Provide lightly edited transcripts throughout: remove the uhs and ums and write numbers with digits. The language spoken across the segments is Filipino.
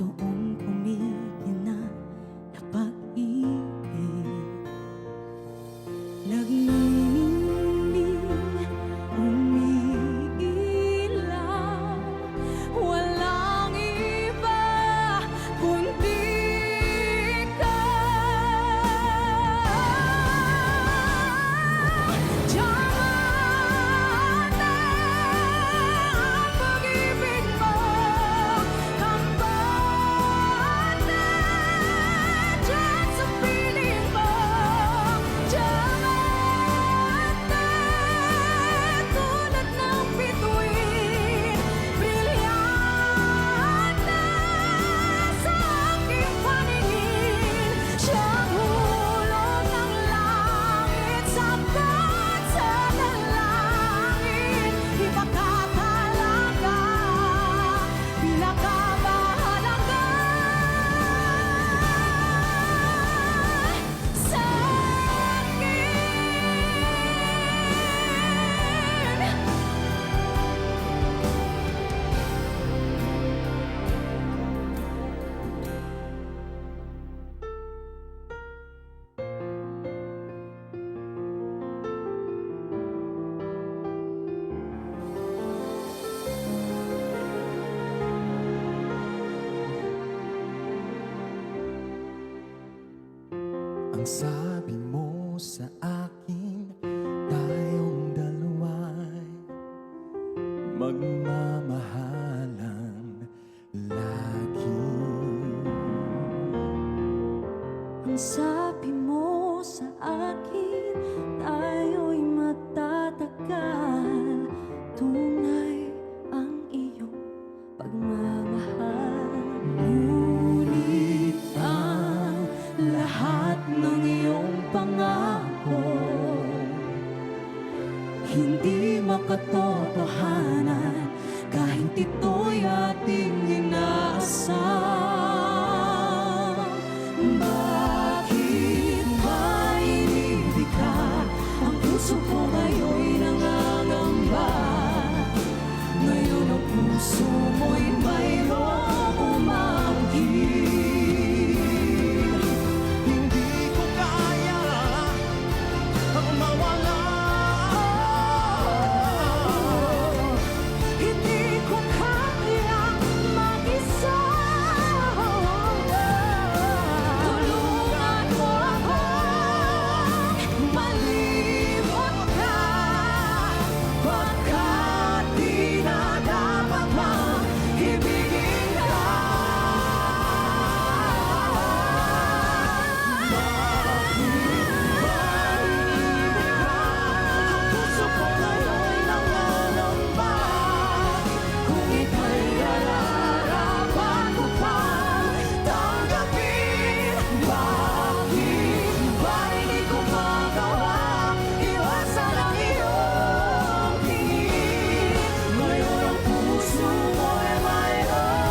totoong kumihina na pag-ibig. Nagniningning, umiilaw, walang iba kundi ang sabi mo sa akin, tayong dalawa'y magmamahalan lagi. ang sabi mo sa akin, tayo'y matatagal. Tunay ang iyong pagmamahal. Ngunit ang lahat ng iyong pangako hindi makatotohanan kahit ito'y ating inaasam. Bakit ba inibig ka? Ang puso ko ngayon'y nangangamba. Ngayon ang puso mo'y mayroong umangkin. Hindi ko kaya ang mawala. Hindi ko kayang mag-isa. Tulungan mo akong malimot ka, pagkat di na dapat pang ibigin ka. Ang puso ko ngayon'y nangangamba. Kung ika'y nararapat ko pang tanggapin, bakit ba hindi ko magawa iwasan ang iyong tingin? Ngayon ang puso mo'y mayroong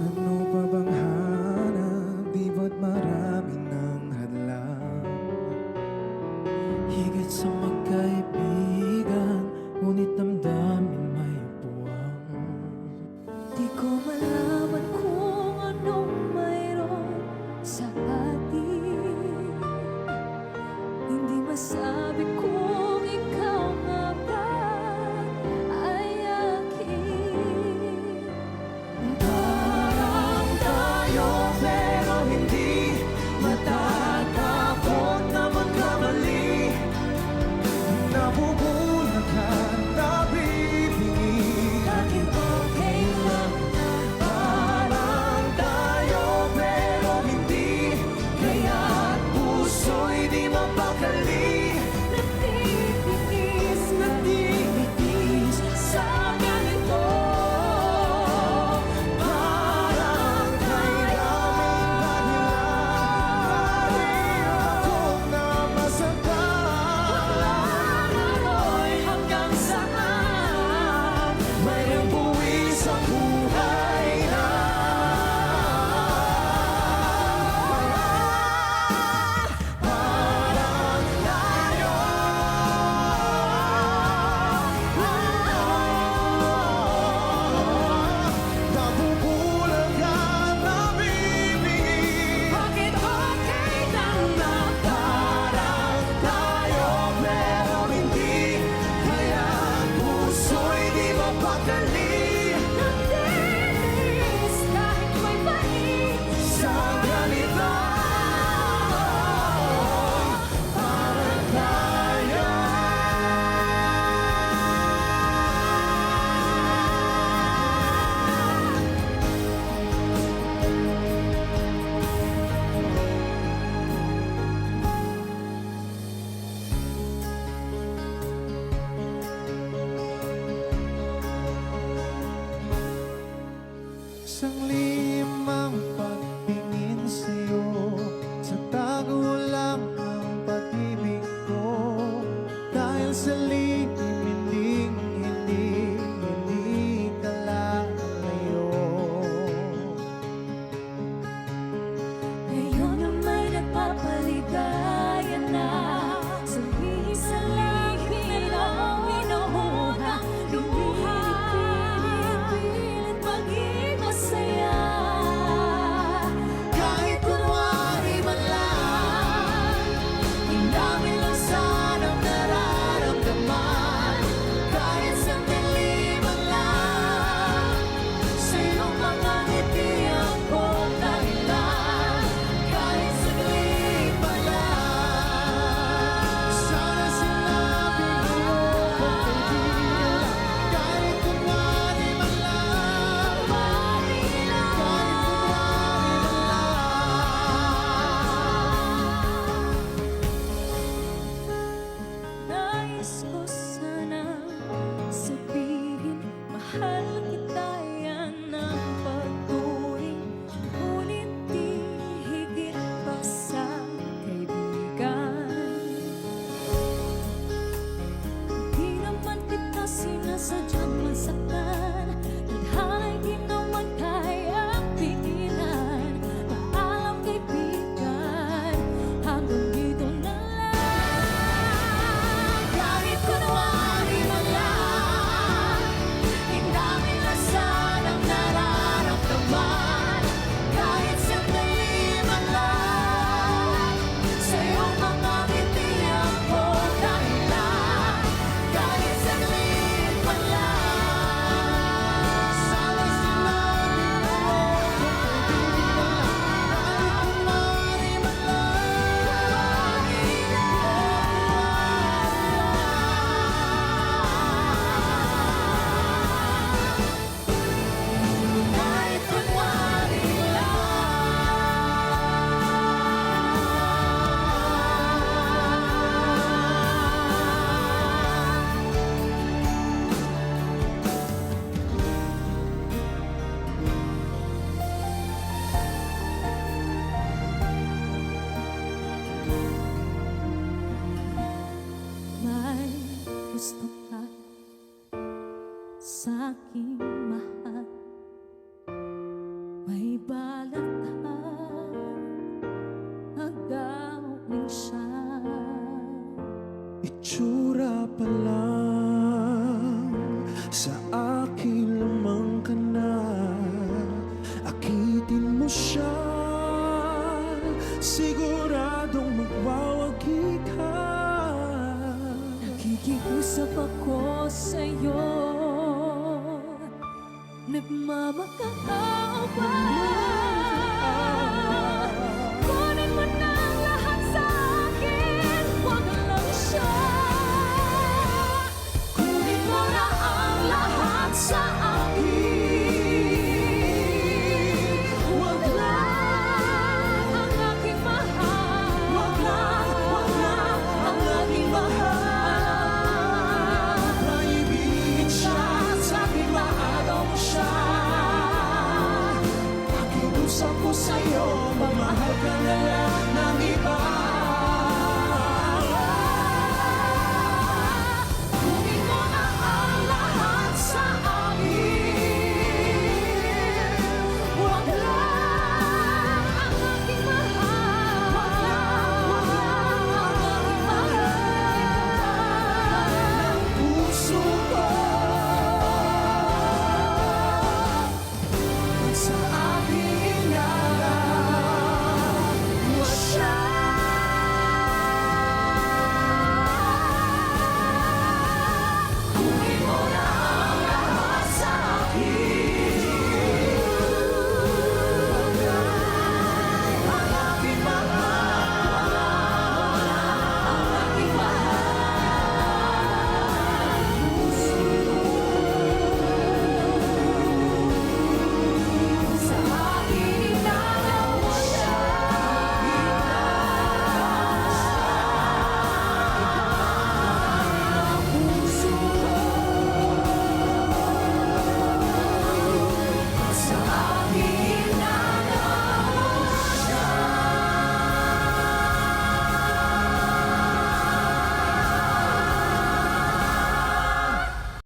Ano pa bang hanap? Di ba't marami ng hadlang? Higit sa magkaibigan, ngunit damdamin may puwang. di ko malaman kung anong mayroon sa atin. Hindi masabi kung ikaw nga ba ay akin. Parang tayo pero hindi matatakot na magkamali. Nabubulag at nabibingit. Bakit okay lang na Parang tayo pero hindi, kaya't puso'y di mapakali. nagtitiis sa ganito. Parang Kailangan dahilan, akong Isang limang pagtingin sa'yo, sa tago lang ang pag-ibig ko. Dahil sa lihim, hindi ka lalayo. Ngayon na may nagpapaligaya na, sabihin sa langit ang minuhunang luha. Pilit maging masaya, kahit kunwari man lang. Di namin lang sanang nararamdaman, kahit sandali man lang. Sa iyong mga ngiti ang buong dahilan, kahit saglit pa lang. Sana sinabi mo kung kaibigan, kahit kunwari man lang. Kunwari lang. Nais ko sanang sabihin, mahal kita yan ang pagturing, ngunit di higit pa sa kaibigan. Di naman kita sinasadyang masaktan, tadhana'y di naman kayang pigilan. Paalam kaibigan, hanggang dito na lang. Kahit kunwari man lang, di namin na sanang nararamdaman, kahit sandali man lang. Sa iyong mga ngiti ang buong dahilan, kahit saglit man lang. Sana sinabi mo kung kaibigan, kahit kunwari man lang. Kahit kunwari lang. May gusto ka sa'king mahal, may balak ka agawin siya. Itsura pa lang, sa akin lamang ka na. Akitin mo siya, siguradong magwawagi ka. Nakikiusap ako sa'yo, nagmamakaawa.